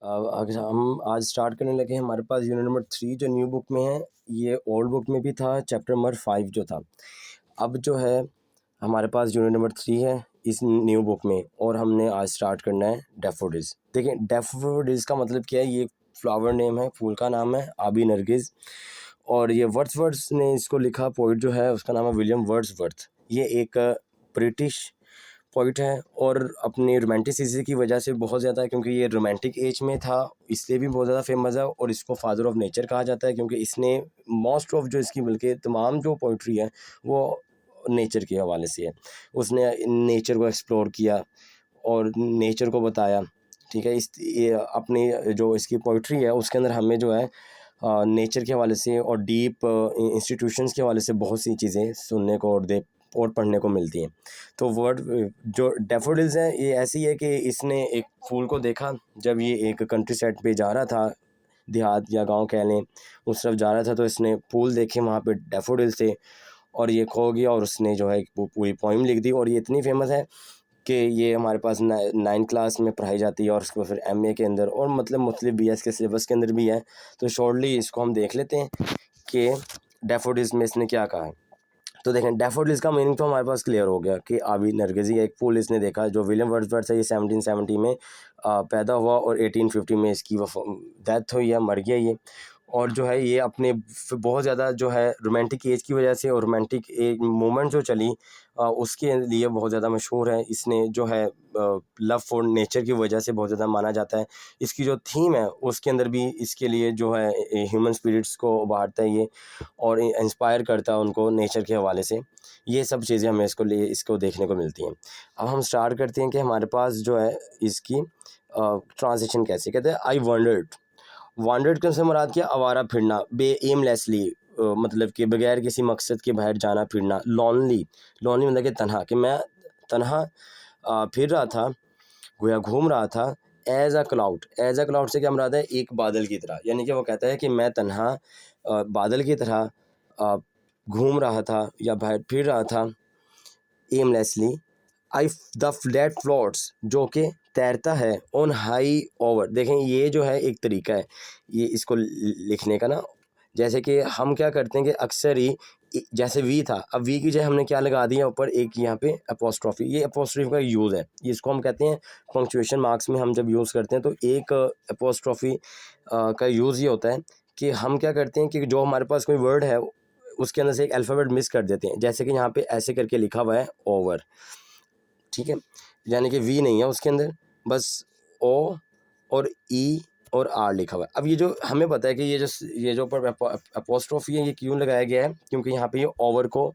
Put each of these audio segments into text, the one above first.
अगर हम आज स्टार्ट करने लगे हैं, हमारे पास यूनिट नंबर 3 जो न्यू बुक में है, ये ओल्ड बुक में भी था, चैप्टर नंबर 5 जो था। अब जो है हमारे पास यूनिट नंबर 3 है इस न्यू बुक में, और हमने आज स्टार्ट करना है डैफोडिल्स। देखिए, डैफोडिल्स का मतलब क्या है? ये फ्लावर नेम है, फूल का नाम है आबी नरगिस। और ये वर्ड्सवर्थ ने इसको लिखा, पोइट जो है उसका नाम है विलियम वर्ड्सवर्थ। ये एक ब्रिटिश पोइट है, और अपनी रोमांटिसिज्म की वजह से बहुत ज़्यादा, क्योंकि ये रोमांटिक एज में था इसलिए भी बहुत ज़्यादा फेमस है। और इसको फादर ऑफ नेचर कहा जाता है, क्योंकि इसने मोस्ट ऑफ जो इसकी बल्कि तमाम जो पोइट्री है वो नेचर के हवाले से है। उसने नेचर को एक्सप्लोर किया और नेचर को बताया। ठीक है, ये अपनी जो इसकी पोइट्री है उसके अंदर हमें जो है नेचर के हवाले से और डीप इंस्टीट्यूशंस के हवाले से बहुत सी चीज़ें सुनने को और पढ़ने को मिलती हैं। तो वर्ड जो डैफोडिल्स है, ये ऐसी है कि इसने एक फूल को देखा जब ये एक कंट्री साइड पे जा रहा था, देहात या गांव कह लें, उस तरफ जा रहा था, तो इसने फूल देखे, वहाँ पे डैफोडिल्स थे, और ये खो गया। और उसने जो है पूरी पोइम लिख दी, और ये इतनी फेमस है कि ये हमारे पास 9th क्लास में पढ़ाई जाती है, और उसके बाद फिर MA के अंदर, और मतलब मुख्तलिफ BS के सिलेबस के अंदर भी है। तो शॉर्टली इसको हम देख लेते हैं कि डैफोडिल्स में इसने क्या कहा है। तो देखें, डैफोडिल्स का मीनिंग तो हमारे पास क्लियर हो गया कि आबी नरगिसी एक फूल इसने देखा। जो विलियम वर्ड्सवर्थ है, ये 1770 में पैदा हुआ, और 1850 में इसकी डेथ हुई है, मर गया ये। और जो है ये अपने बहुत ज़्यादा जो है रोमांटिक एज की वजह से, और रोमांटिक एक मूवमेंट जो चली उसके लिए बहुत ज़्यादा मशहूर है। इसने जो है लव फॉर नेचर की वजह से बहुत ज़्यादा माना जाता है। इसकी जो थीम है उसके अंदर भी इसके लिए जो है ह्यूमन स्पिरिट्स को उभारता है ये, और इंस्पायर करता है उनको नेचर के हवाले से। ये सब चीज़ें हमें इसको देखने को मिलती हैं। अब हम स्टार्ट करते हैं कि हमारे पास जो है इसकी ट्रांजिशन कैसे कहते हैं। आई वांडर्ड के से मुराद क्या? आवारा फिरना, एमलेसली, मतलब कि बगैर किसी मकसद के बाहर जाना फिरना। लॉनली मतलब कि तन्हा, कि मैं तन्हा फिर रहा था, गोया घूम रहा था। एज अ क्लाउड से क्या मुराद है? एक बादल की तरह। यानी कि वो कहता है कि मैं तन्हा बादल की तरह घूम रहा था या बाहर फिर रहा था aimlessly. I the flat floats, जो कि तैरता है, ऑन हाई ओवर। देखें, ये जो है एक तरीका है ये इसको लिखने का ना। जैसे कि हम क्या करते हैं कि अक्सर ही जैसे वी था, अब वी की जगह हमने क्या लगा दिया ऊपर, एक यहाँ पे अपोस्ट्रॉफी। ये अपोस्ट्रॉफी का यूज़ है, ये इसको हम कहते हैं पंक्चुएशन मार्क्स में हम जब यूज़ करते हैं तो एक अपोस्ट्रॉफी का यूज़ ये होता है कि हम क्या करते हैं कि जो हमारे पास कोई वर्ड है उसके अंदर से एक अल्फ़ाबेट मिस कर देते हैं। जैसे कि यहाँ पे ऐसे करके लिखा हुआ है ओवर, ठीक है, यानी कि वी नहीं है उसके अंदर, बस ओ और ई और आर लिखा हुआ है। अब ये जो हमें पता है कि ये जो पर अपोस्ट्रोफी है, ये क्यों लगाया गया है? क्योंकि यहाँ पे ये ओवर को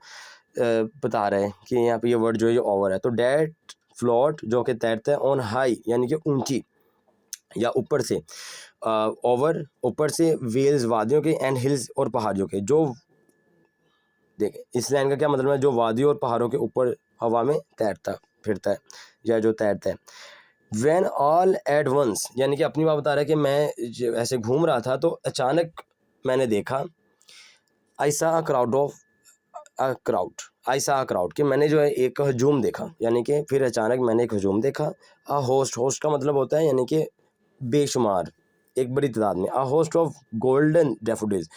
बता रहा है कि यहाँ पे ये वर्ड जो है ये ओवर है। तो डैट फ्लोट, जो कि तैरता है, ऑन हाई यानी कि ऊंची या ऊपर से, ओवर ऊपर से, वेल्स वादियों के, एंड हिल्स और पहाड़ियों के। जो देखें, इस लाइन का क्या मतलब है? जो वादियों और पहाड़ों के ऊपर हवा में तैरता फिरता है या जो तैरता है। When all at once, यानी कि अपनी बात बता रहा है कि मैं ऐसे घूम रहा था तो अचानक मैंने देखा, आई सा क्राउड, कि मैंने जो है एक हजूम देखा, यानी कि फिर अचानक मैंने एक हजूम देखा। होस्ट का मतलब होता है यानी कि बेशुमार, एक बड़ी तादाद में। होस्ट ऑफ गोल्डन डैफोडिल्स,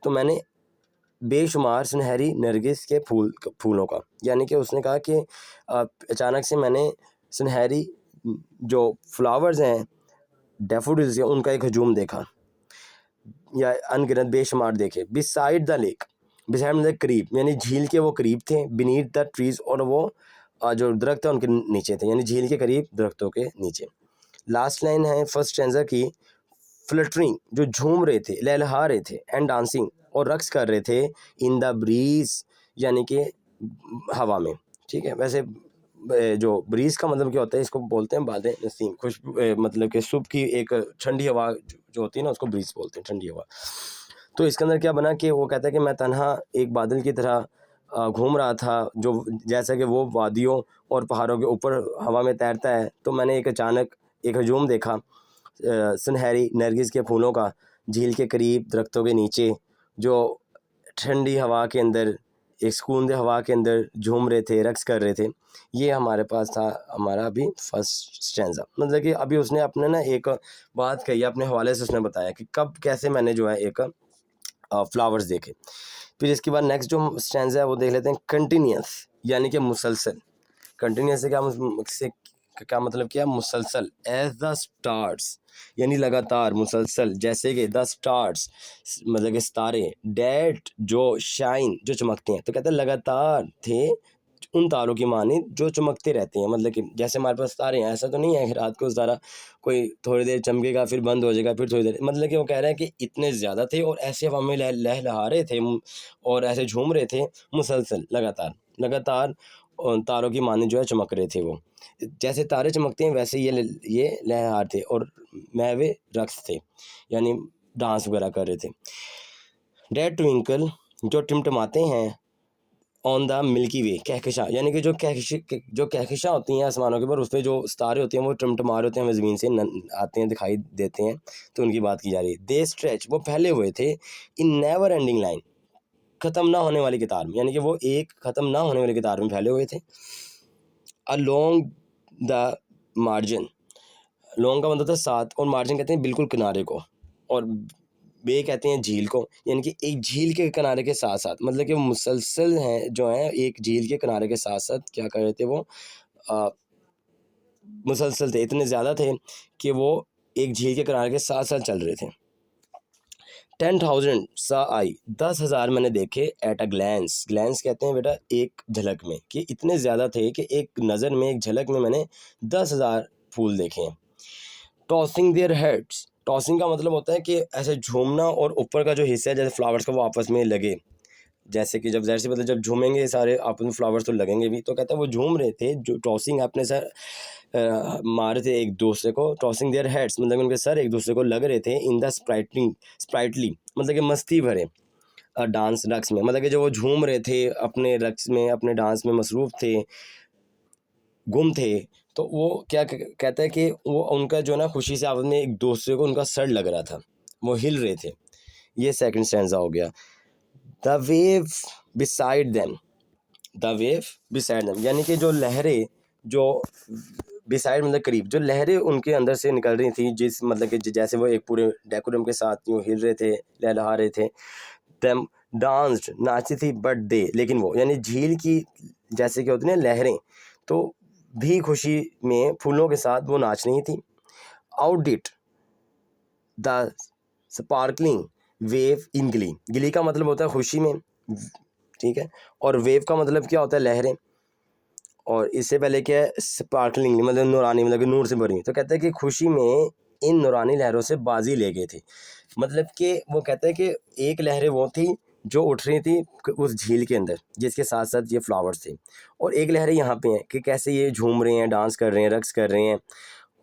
तो मैंने बेशुमार सुनहरी नरगिस के फूलों का, यानी कि उसने कहा कि अचानक से मैंने सुनहरी जो फ्लावर्स हैं डैफोडिल्स के, उनका एक हजूम देखा या अनगिनत बेशुमार देखे। बिसाइड द लेक, बिसाइड मतलब करीब, यानी झील के वो करीब थे। बीनीथ द ट्रीज, और वो जो दरख्त है उनके नीचे थे, यानी झील के करीब दरख्तों के नीचे। लास्ट लाइन है फर्स्ट स्टैंजा की। फ्लटरिंग, जो झूम रहे थे, लहलहा रहे थे, एंड डांसिंग, और रक्स कर रहे थे, इन द ब्रीज, यानी कि हवा में। ठीक है, वैसे जो ब्रीज का मतलब क्या होता है? इसको बोलते हैं बादे नसीम, खुशबू, मतलब कि सुबह की एक ठंडी हवा जो होती है ना, उसको ब्रीज बोलते हैं, ठंडी हवा। तो इसके अंदर क्या बना कि वो कहता है कि मैं तन्हा एक बादल की तरह घूम रहा था, जो जैसा कि वो वादियों और पहाड़ों के ऊपर हवा में तैरता है। तो मैंने एक अचानक एक हजूम देखा सुनहरी नरगिस के फूलों का, झील के करीब दरख्तों के नीचे, जो ठंडी हवा के अंदर एक सुकून हवा के अंदर झूम रहे थे, रक्स कर रहे थे। ये हमारे पास था हमारा अभी फर्स्ट स्टैंजा। मतलब कि अभी उसने अपने ना एक बात कही, अपने हवाले से उसने बताया कि कब कैसे मैंने जो है एक फ्लावर्स देखे। फिर इसके बाद नेक्स्ट जो स्टैंजा है वो देख लेते हैं, कंटिन्यूस यानी कि मुसलसल। कंटिन्यूस से क्या मतलब क्या, मुसलसल। एज द स्टार्स यानी लगातार, मुसलसल जैसे कि द स्टार्स मतलब कि सितारे, डेट जो शाइन जो चमकते हैं। तो कहते हैं लगातार थे उन तारों की मानी जो चमकते रहते हैं। मतलब कि जैसे हमारे पास तारे हैं, ऐसा तो नहीं है कि रात को तारा कोई थोड़ी देर चमकेगा फिर बंद हो जाएगा फिर थोड़ी देर। मतलब कि वो कह रहे हैं कि इतने ज़्यादा थे और ऐसे हवा में लहलहा रहे थे और ऐसे झूम रहे थे मुसलसल लगातार लगातार, और तारों की मानी जो है चमक रहे थे। वो जैसे तारे चमकते हैं वैसे ये लहरहार थे और महवे रक्स थे यानी डांस वगैरह कर रहे थे। डेड ट्विंकल जो टिमटिमाते हैं ऑन द मिल्की वे, कहकशां यानी कि जो कहकशां होती हैं आसमानों के ऊपर, उस पर जो सितारे होते हैं वो टिमटिमा रहे होते हैं, हमें ज़मीन से आते हैं, दिखाई देते हैं। तो उनकी बात की जा रही है। दे स्ट्रेच वो फैले हुए थे इन नेवर एंडिंग लाइन, ख़त्म ना होने वाली कतार में, यानी कि वो एक ख़त्म ना होने वाली कतार में फैले हुए थे। अलोंग द मार्जिन, लॉन्ग का मतलब था साथ, और मार्जिन कहते हैं बिल्कुल किनारे को, और बे कहते हैं झील को, यानी कि एक झील के किनारे के साथ साथ। मतलब कि वो मुसलसल हैं जो हैं एक झील के किनारे के साथ साथ क्या कर रहे थे, वो मुसलसल थे, इतने ज़्यादा थे कि वो एक झील के किनारे के साथ साथ चल रहे थे। 10,000 सा आई, 10,000 मैंने देखे एट अ ग्लैंस। ग्लैंस कहते हैं बेटा एक झलक में, कि इतने ज़्यादा थे कि एक नज़र में, एक झलक में मैंने 10,000 फूल देखे हैं। टॉसिंग देयर हेड्स, टॉसिंग का मतलब होता है कि ऐसे झूमना, और ऊपर का जो हिस्सा है जैसे फ्लावर्स का वो आपस में लगे, जैसे कि जब ज़ाहिर सी मतलब जब झूमेंगे सारे आपस में फ्लावर्स तो लगेंगे भी। तो कहता है वो झूम रहे थे, जो टॉसिंग अपने सर मारे थे एक दूसरे को। टॉसिंग देयर हेड्स मतलब उनके सर एक दूसरे को लग रहे थे। इन द स्प्राइटली मतलब कि मस्ती भरे डांस रक्स में, मतलब कि जो वो झूम रहे थे अपने रक्स में, अपने डांस में मसरूफ़ थे, गुम थे। तो वो क्या कहता है कि वो उनका जो ना खुशी से आपस में एक दूसरे को उनका सर लग रहा था, वो हिल रहे थे। ये सेकंड स्टैंजा हो गया। The wave beside them, the wave beside them यानी कि जो लहरें, जो बिसाइड मतलब करीब, जो लहरें उनके अंदर से निकल रही थी, जिस मतलब कि जैसे वो एक पूरे डेकोरम के साथ यूँ हिल रहे थे, लहलहा रहे थे। देम डांस्ड नाची थी, बट दे लेकिन वो, यानी झील की जैसे कि होती है ना लहरें, तो भी खुशी में फूलों के साथ वो नाच रही थी। आउटडिट द स्पार्कलिंग वेव इन गिली, गिली का मतलब होता है खुशी में, ठीक है, और वेव का मतलब क्या होता है, लहरें। और इससे पहले क्या है, स्पार्कलिंग मतलब नूरानी, मतलब कि नूर से भरी। तो कहते हैं कि खुशी में इन नूरानी लहरों से बाजी ले गए थे। मतलब कि वो कहते हैं कि एक लहरें वो थी जो उठ रही थी उस झील के अंदर जिसके साथ साथ ये फ्लावर्स थे, और एक लहरें यहाँ पे हैं कि कैसे ये झूम रहे हैं, डांस कर रहे हैं, रक्स कर रहे हैं,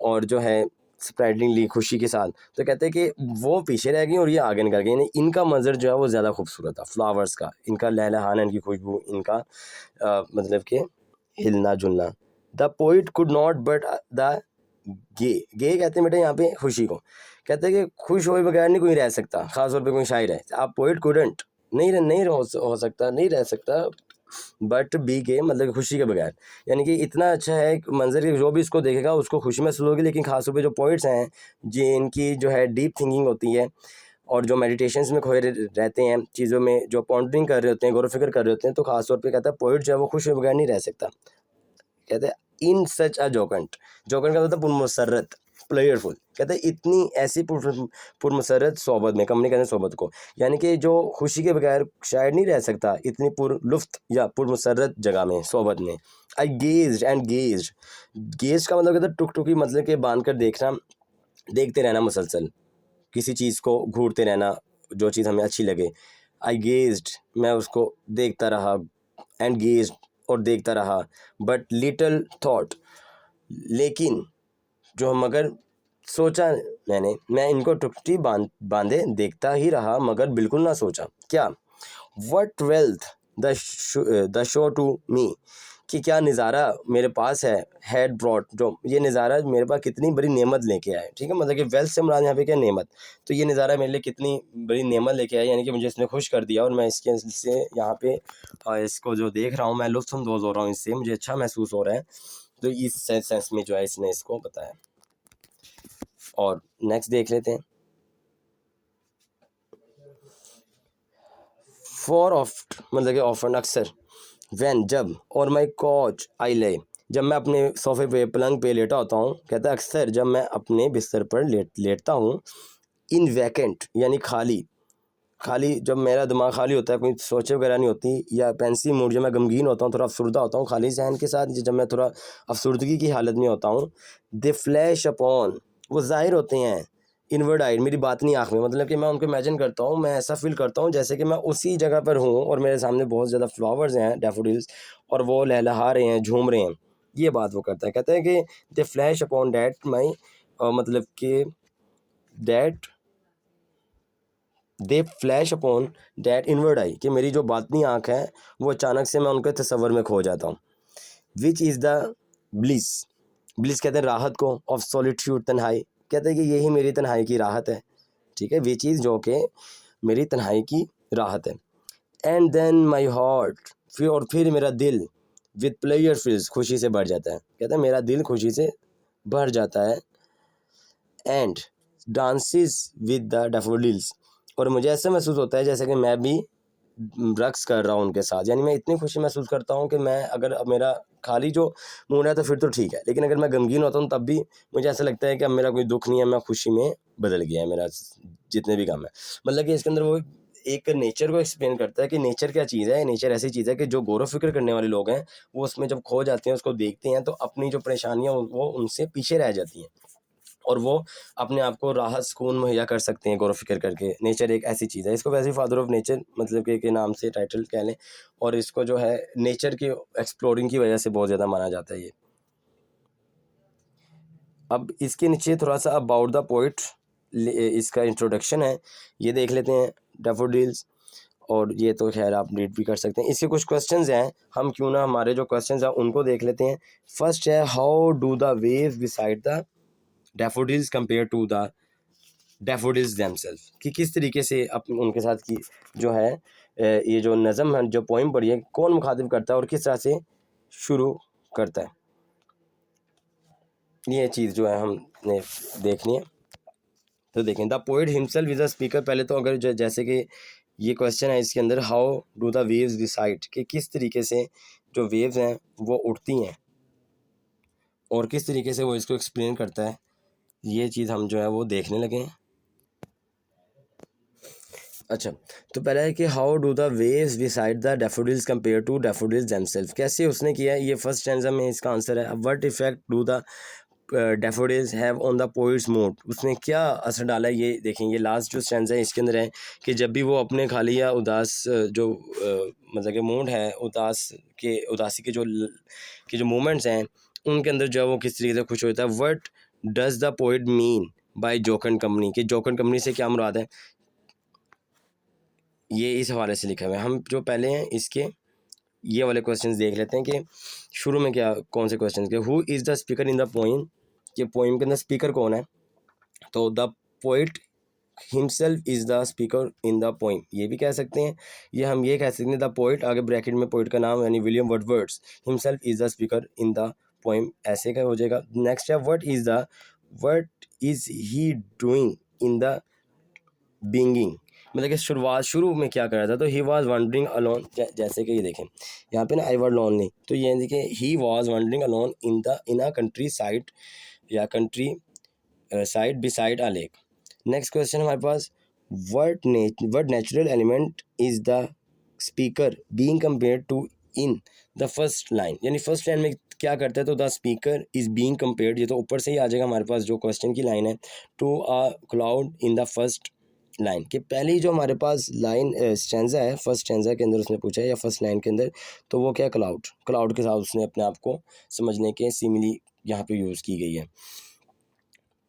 और जो है स्प्रेडिंगली खुशी के साथ। तो कहते हैं कि वो पीछे रह गई और ये आगे निकल गई, यानी इनका मंजर जो है वो ज़्यादा खूबसूरत था, फ्लावर्स का, इनका लहलहाना, इनकी खुशबू, इनका मतलब कि हिलना जुलना। The poet could not but the gay, gay कहते हैं बेटा यहाँ पे खुशी को। कहते हैं कि खुश हुए बगैर नहीं कोई रह सकता, ख़ास तौर पे कोई शायर है। आप पोइट कुडंट नहीं हो सकता, नहीं रह सकता, बट बी के मतलब खुशी के बगैर, यानी कि इतना अच्छा है मंजर कि जो भी इसको देखेगा उसको खुशी महसूस होगी। लेकिन खास तौर पे जो पोइट्स हैं, जिनकी जो है डीप थिंकिंग होती है और जो मेडिटेशंस में खोए रहते हैं, चीज़ों में जो पॉन्डरिंग कर रहे होते हैं, गौर फिक्र कर रहे होते हैं, तो खास तौर पे कहता है पोइट जो है वो खुश हुए बगैर नहीं रह सकता। कहते हैं इन सच अ जोकेंट, जोकेंट का मतलब पुरमसरत, प्लेयरफुल। कहते हैं इतनी ऐसी पुरमसरत सोबत में, कंपनी कहते हैं सोबत को, यानी कि जो खुशी के बगैर शायद नहीं रह सकता, इतनी पुरलुफ्त या पुरमसरत जगह में, सोबत में। आई गेज्ड एंड गेज्ड, गेज का मतलब कहता है टुकटुकी, मतलब कि बांध कर देखना, देखते रहना मुसलसल, किसी चीज़ को घूरते रहना, जो चीज़ हमें अच्छी लगे। आई गेज्ड मैं उसको देखता रहा, एंड गेज्ड और देखता रहा, बट लिटल थॉट लेकिन जो, मगर सोचा मैंने, मैं इनको टुकटी बांधे देखता ही रहा मगर बिल्कुल ना सोचा। क्या? What wealth the show to me, कि क्या नज़ारा मेरे पास है, हैड ब्रॉट, जो ये नज़ारा मेरे पास कितनी बड़ी नेमत लेके आए, ठीक है, मतलब कि वेल्थ से मुराद यहाँ पे क्या, नेमत। तो ये नज़ारा मेरे लिए कितनी बड़ी नेमत लेके आया, यानी कि मुझे इसने खुश कर दिया और मैं इसके से यहाँ पे इसको जो देख रहा हूँ मैं लुत्फ़अंदोज़ हो रहा हूँ इससे, मुझे अच्छा महसूस हो रहा है। तो इस सेंस में जो है इसने इसको बताया। और नेक्स्ट देख लेते हैं। फॉर ऑफ्ट मतलब कि ऑफन अक्सर, वैन जब, और माई कॉच आई ले, जब मैं अपने सोफे पे पलंग पे लेटा होता हूँ, कहता है अक्सर जब मैं अपने बिस्तर पर लेटता हूँ, इन वैकेंट यानी खाली, खाली जब मेरा दिमाग खाली होता है, कोई सोचे वगैरह नहीं होती, या पेंसिव मूड जब मैं गमगीन होता हूँ, थोड़ा अफसरदा होता हूँ, खाली जहन के साथ जब मैं थोड़ा अफसरदगी की हालत में होता हूँ, दे फ्लैश अपॉन, वो ज़ाहिर होते हैं, इनवर्ड आई, मेरी बातनी आँख में, मतलब कि मैं उनको इमेजिन करता हूँ, मैं ऐसा फील करता हूँ जैसे कि मैं उसी जगह पर हूँ और मेरे सामने बहुत ज़्यादा फ्लावर्स हैं, डैफोडिल्स, और वो लहलहा रहे हैं, झूम रहे हैं। ये बात वो करता है, कहते हैं कि दे फ्लैश अपॉन डैट माई, मतलब कि that they flash upon that inward आई, कि मेरी जो बातनी आँख है वो अचानक से मैं उनके तस्वर में खो जाता हूँ। Which is the bliss, bliss कहते हैं राहत को, ऑफ सॉलिट्यूड तन्हाई, कहते हैं कि यही मेरी तन्हाई की राहत है, ठीक है, विच इज़ जो कि मेरी तन्हाई की राहत है। एंड देन माई हार्ट, फिर और फिर मेरा दिल, विद प्लेयर फिल्स, खुशी से भर जाता है, कहते हैं मेरा दिल खुशी से भर जाता है। And dances with the daffodils, और मुझे ऐसा महसूस होता है जैसे कि मैं भी रक्स कर रहा हूँ उनके साथ, यानी मैं इतनी खुशी महसूस करता हूँ कि मैं, अगर अब मेरा खाली जो मूड है तो फिर तो ठीक है, लेकिन अगर मैं गमगीन होता हूँ तब भी मुझे ऐसा लगता है कि अब मेरा कोई दुख नहीं है, मैं खुशी में बदल गया है मेरा जितने भी काम है। मतलब कि इसके अंदर वो एक नेचर को एक्सप्लेन करता है कि नेचर क्या चीज़ है। नेचर ऐसी चीज़ है कि जो गौर व फिक्र करने वाले लोग हैं वो उसमें जब खो जाते हैं, उसको देखते हैं, तो अपनी जो परेशानियाँ वो उनसे पीछे रह जाती हैं और वो अपने आप को राहत सुकून मुहैया कर सकते हैं गौर व फिक्र करके। नेचर एक ऐसी चीज़ है, इसको वैसे ही फादर ऑफ नेचर मतलब के नाम से टाइटल कह लें, और इसको जो है नेचर के एक्सप्लोरिंग की वजह से बहुत ज़्यादा माना जाता है ये। अब इसके नीचे थोड़ा सा अबाउट द पोइट इसका इंट्रोडक्शन है, ये देख लेते हैं, डैफोडिल्स। और ये तो खैर आप रीड भी कर सकते हैं। इसके कुछ क्वेश्चंस हैं, हम क्यों ना हमारे जो क्वेश्चंस हैं उनको देख लेते हैं। फर्स्ट है, how do the waves beside the daffodils compare to the daffodils themselves, कि किस तरीके से अपन उनके साथ की जो है ये जो नज़म है, जो पोइम पढ़ी है, कौन मुखातिब करता है और किस तरह से शुरू करता है, ये चीज़ जो है हमने देखनी है। तो देखें, the poet himself is a speaker, पहले तो अगर जैसे कि ये क्वेश्चन है इसके अंदर, how do the waves decide, कि किस तरीके से जो वेव्स हैं वो उठती हैं और किस तरीके से वो इसको एक्सप्लेन करता है, ये चीज़ हम जो है वो देखने लगे हैं। अच्छा, तो पहला है कि how do the waves decide the daffodils compare to daffodils themselves, कैसे उसने किया है, ये फर्स्ट स्टैंजा में इसका आंसर है। What effect do the daffodils have on the poets mood, उसने क्या असर डाला है, ये देखेंगे। लास्ट जो स्टैंजा है इसके अंदर है कि जब भी वो अपने खाली या उदास जो मतलब कि मूड है, उदासी के जो मोमेंट्स हैं उनके अंदर जो है वो किस तरीके से खुश होता है। What does the poet mean by jocund company, कि जोकन कंपनी से क्या मुराद है, ये इस हवाले से लिखा हुआ है। हम जो पहले हैं इसके ये वाले क्वेश्चंस देख लेते हैं कि शुरू में क्या कौन से क्वेश्चंस के, who is the speaker in the poem, कि पोइम के अंदर स्पीकर कौन है, तो the poet himself is the speaker in the poem, ये भी कह सकते हैं। ये हम ये कह सकते हैं द पोइट, आगे ब्रैकेट में पोइट का नाम यानी William Wordsworth, himself is the speaker in the poem, ऐसे का हो जाएगा। नेक्स्ट है, what is he doing in the beginning, मतलब कि शुरू में क्या कर रहा था, तो ही वॉज वंडरिंग अलोन, जैसे कि ये देखें यहाँ पे ना आई वर्ड लोनली, तो ये देखिए he was wandering alone in a countryside या countryside beside a lake. Next question हमारे पास, what natural element is the speaker being compared to in the first line, यानी फर्स्ट लाइन में क्या करता है, तो the speaker is being compared, ये तो ऊपर से ही आ जाएगा हमारे पास जो क्वेश्चन की लाइन है, to a cloud in the first line, के पहली जो हमारे पास लाइन स्टैंजा है, फर्स्ट स्टैंजा के अंदर उसने पूछा है या फर्स्ट लाइन के अंदर, तो वो क्या, क्लाउड के साथ उसने अपने आप को समझने के सिमिली यहाँ पे यूज़ की गई है।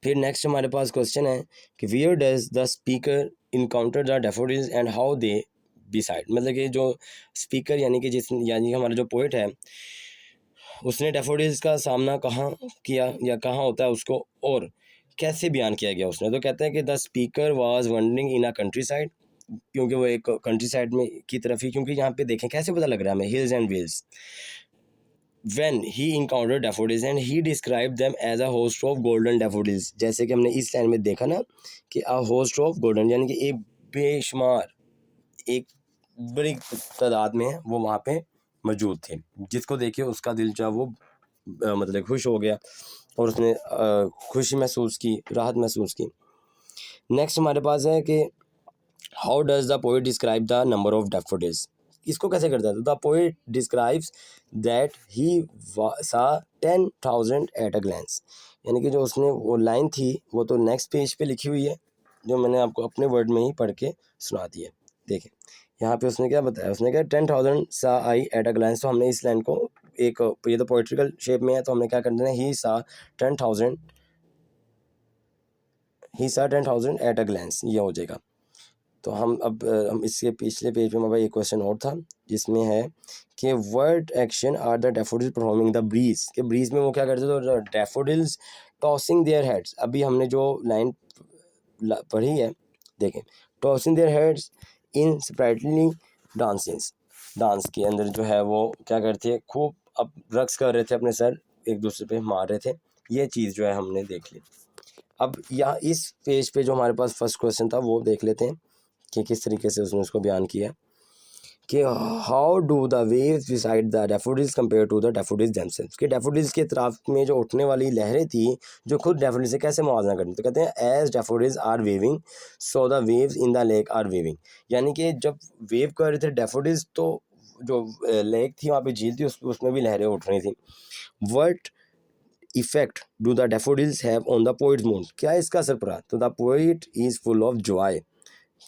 फिर नेक्स्ट हमारे पास क्वेश्चन है कि wear does the speaker encounter the daffodils and how they beside, मतलब कि जो स्पीकर यानी कि हमारा जो पोइट है उसने डैफोडिल्स का सामना कहाँ किया या कहाँ होता है उसको, और कैसे बयान किया गया उसने। तो कहते हैं कि the speaker was wondering in a country side, क्योंकि वो एक कंट्री साइड में की तरफ ही, क्योंकि यहाँ पे देखें कैसे पता लग रहा है हमें, hills and vales. When he encountered daffodils and he described them as a host of golden daffodils, जैसे कि हमने इस लाइन में देखा ना कि a host of golden, यानी कि एक बेशुमार, एक बड़ी तादाद में वो वहाँ पे मौजूद थे, जिसको देखिए उसका दिल जो वो मतलब खुश हो गया और उसने खुशी महसूस की, राहत महसूस की। नेक्स्ट हमारे पास है कि how does the poet describe the number of daffodils, इसको कैसे करता है। तो the poet describes that he सा 10,000 एट अ ग्लैंस, यानी कि जो उसने वो लाइन थी वो तो नेक्स्ट पेज पे लिखी हुई है, जो मैंने आपको अपने वर्ड में ही पढ़ के सुना दी है। देखें यहाँ पे उसने क्या बताया, उसने कहा 10,000 सा आई एट अ ग्लैंस। तो हमने इस लाइन को एक, ये तो पोइट्रिकल शेप में है, तो हमने क्या कर देना, ही सा 10,000 एट अ ग्लैंस, ये हो जाएगा। तो हम इसके पिछले पेज पे हमारा एक क्वेश्चन और था जिसमें है कि word action are the daffodils performing the breeze, के ब्रीज में वो क्या करते थे, तो डैफोडिल्स टॉसिंग देयर हेड्स। अभी हमने जो लाइन पढ़ी है देखें, tossing their heads in sprightly dancings, dance के अंदर जो है वो क्या करते हैं, खूब अब रक्स कर रहे थे, अपने सर एक दूसरे पे मार रहे थे, ये चीज़ जो है हमने देख ली। अब यहाँ इस पेज पे जो हमारे पास फर्स्ट क्वेश्चन था वो देख लेते हैं कि किस तरीके से उसने उसको बयान किया कि how do the waves beside the daffodils compare to the daffodils themselves, कि डैफोडिल्स के तरफ में जो उठने वाली लहरें थी जो खुद डैफोडिल्स से कैसे मुआवजा करती। तो कहते हैं as daffodils are waving so the waves in the lake are waving, यानी कि जब वेव कर रहे थे डैफोडिल्स तो जो लेक थी वहाँ पे झील थी उसमें भी लहरें उठ रही थी। What effect do the daffodils have on the poets mood, क्या इसका असर पड़ा। तो the poet is full of Joy,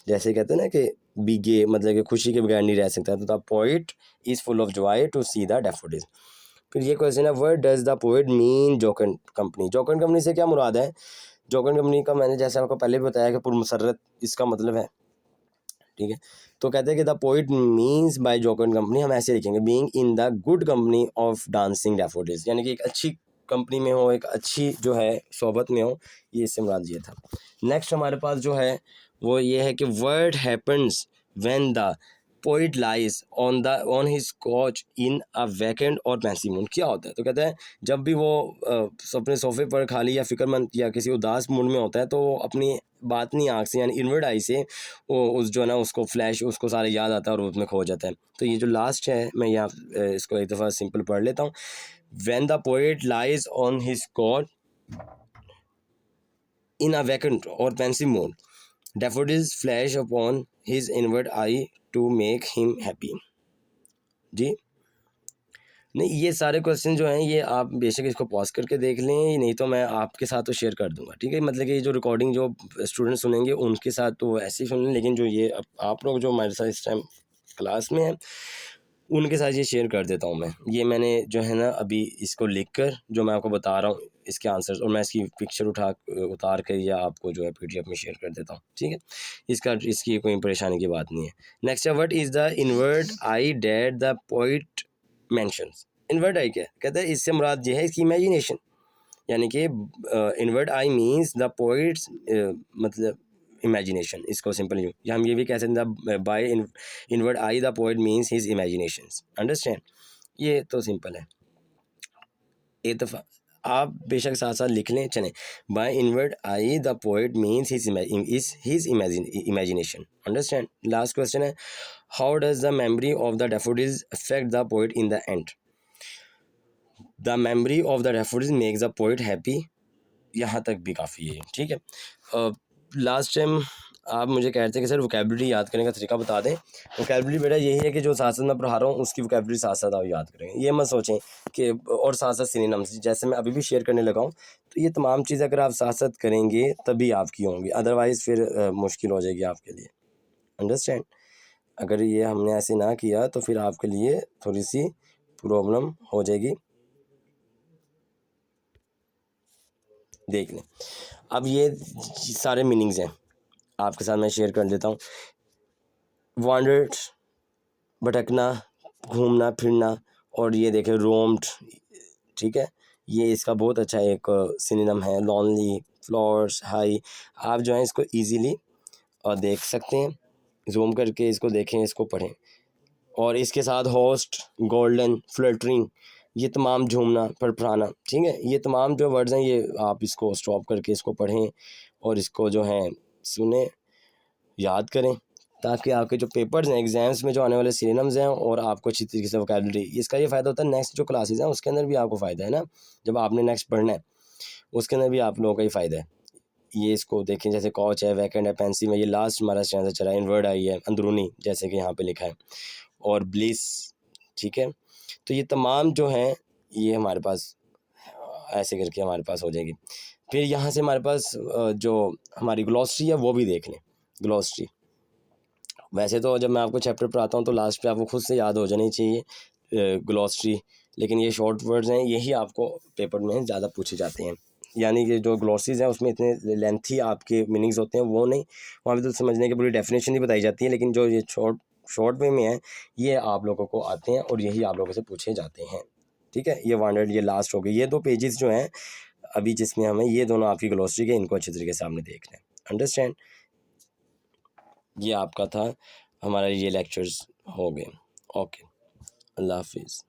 जैसे कहते हैं ना कि बीगे मतलब कि खुशी के बगैर नहीं रह सकता, तो the poet is full of joy to see the daffodils. फिर ये क्वेश्चन है, word does the poet mean jocund company, jocund company से क्या मुराद है। जोकन कंपनी का मैंने जैसे आपको पहले भी बताया कि पुरमसरत इसका मतलब है, ठीक है। तो कहते हैं कि the poet means by jocund company, हम ऐसे लिखेंगे being in the good company of dancing daffodils, यानी कि एक अच्छी कंपनी में हो, एक अच्छी जो है सोबत में हो, ये इससे मुराद ये था। नेक्स्ट हमारे पास जो है वो ये है कि word happens when the poet lies on his coach in a vacant or pensive mood, क्या होता है। तो कहते हैं जब भी वो अपने सोफे पर खाली या फिक्रमंद या किसी उदास मूड में होता है तो वो अपनी बातनी आँख से यानी इनवर्ड आई से वो उस जो है ना उसको फ्लैश उसको सारे याद आता है और उसमें खो जाता है। तो ये जो लास्ट है मैं यहाँ इसको एक दफ़ा सिंपल पढ़ लेता हूँ। When the poet lies on his cot in a vacant or pensive mood, daffodils flash upon his inward eye to make him happy. जी नहीं, ये सारे क्वेश्चन जो हैं ये आप बेशक इसको पॉज करके देख लें, नहीं तो मैं आपके साथ तो शेयर कर दूंगा, ठीक है। मतलब कि ये जो रिकॉर्डिंग जो स्टूडेंट सुनेंगे उनके साथ तो ऐसे ही सुन लें, लेकिन जो ये आप लोग जो हमारे साथ इस टाइम क्लास में हैं उनके साथ ये शेयर कर देता हूँ मैं। ये मैंने जो है ना अभी इसको लिख कर जो मैं आपको बता रहा हूँ इसके आंसर्स, और मैं इसकी पिक्चर उतार कर या आपको जो है PDF में शेयर कर देता हूँ, ठीक है। इसकी कोई परेशानी की बात नहीं है। नेक्स्ट है, what is the inward eye that the poet mentions. Inward eye क्या कहते हैं, इससे मुराद ये है इसकी इमेजिनेशन, यानी कि inward eye means the poet's मतलब इमेजिनेशन, इसको सिंपल यूँ या हम ये भी कह सकते हैं by inward eye the poet means his imaginations, understand. ये तो सिंपल है, एक दफ़ा आप बेशक साथ साथ लिख लें, चलें। By inward eye the poet means his imagination, understand. Last question है, how does the memory of the daffodils affect the poet in the end. The memory of the daffodils makes the poet happy, यहाँ तक भी काफ़ी है, ठीक है। Last time आप मुझे कह रहे थे कि सर वोकेबलरी याद करने का तरीका बता दें। वोकेबलरी बेटा यही है कि जो साथ साथ मैं पढ़ा रहा हूँ उसकी वोकेबलरी साथ साथ आप याद करेंगे, ये मत सोचें कि और साथ साथ सिनोनिम्स जैसे मैं अभी भी शेयर करने लगा हूँ। तो ये तमाम चीज़ें अगर आप साथ साथ करेंगे तभी आपकी होंगी, अदरवाइज़ फिर मुश्किल हो जाएगी आपके लिए, अंडरस्टैंड। अगर ये हमने ऐसे ना किया तो फिर आपके लिए थोड़ी सी प्रॉब्लम हो जाएगी। देख लें, अब ये सारे मीनिंग्स हैं आपके साथ मैं शेयर कर देता हूँ। वांडर्ड भटकना, घूमना फिरना, और ये देखें रोम्ड ठीक है, ये इसका बहुत अच्छा एक सिनोनिम है, लॉनली, फ्लोर्स, हाई। आप जो है इसको ईजीली देख सकते हैं, जूम करके इसको देखें, इसको पढ़ें। और इसके साथ होस्ट, गोल्डन, फ्लटरिंग, ये तमाम झूमना, फड़फड़ाना, ठीक है, ये तमाम जो वर्ड्स हैं ये आप इसको स्टॉप करके इसको पढ़ें और इसको जो है सुने, याद करें, ताकि आपके जो पेपर्स हैं एग्जाम्स में जो आने वाले सिनोनिम्स हैं और आपको अच्छी तरीके से वोकैबुलरी, इसका ये फ़ायदा होता है नेक्स्ट जो क्लासेस हैं उसके अंदर भी आपको फ़ायदा है ना, जब आपने नेक्स्ट पढ़ना है उसके अंदर भी आप लोगों का ही फ़ायदा है। ये इसको देखें, जैसे कॉच है, वैकेंड है, पेंसिल में, ये लास्ट हमारा स्टैंडर्ड चला है, इनवर्ड आई है, अंदरूनी जैसे कि यहाँ पे लिखा है, और ब्लिस, ठीक है। तो ये तमाम जो हैं ये हमारे पास ऐसे करके हमारे पास हो जाएगी। फिर यहाँ से हमारे पास जो हमारी ग्लॉसरी है वो भी देख लें। ग्लॉसरी वैसे तो जब मैं आपको चैप्टर पढ़ाता हूँ तो लास्ट पे आपको खुद से याद हो जानी चाहिए ग्लॉसरी, लेकिन ये शॉर्ट वर्ड्स हैं, यही आपको पेपर में ज़्यादा पूछे जाते हैं। यानी कि जो ग्लॉसरीज हैं उसमें इतने लेंथी आपके मीनिंग्स होते हैं वो नहीं, वहाँ पे तो समझने की पूरी डेफिनेशन ही बताई जाती है, लेकिन जो ये शॉर्ट वे में है ये आप लोगों को आते हैं और यही आप लोगों से पूछे जाते हैं, ठीक है। ये 100 ये लास्ट हो गई, ये 2 पेजेस जो हैं अभी जिसमें हमें ये दोनों आपकी ग्लॉसरी के, इनको अच्छी तरीके से आपने देखना है, अंडरस्टैंड। ये आपका था, हमारा ये लेक्चर्स हो गए। ओके, अल्लाह हाफिज़।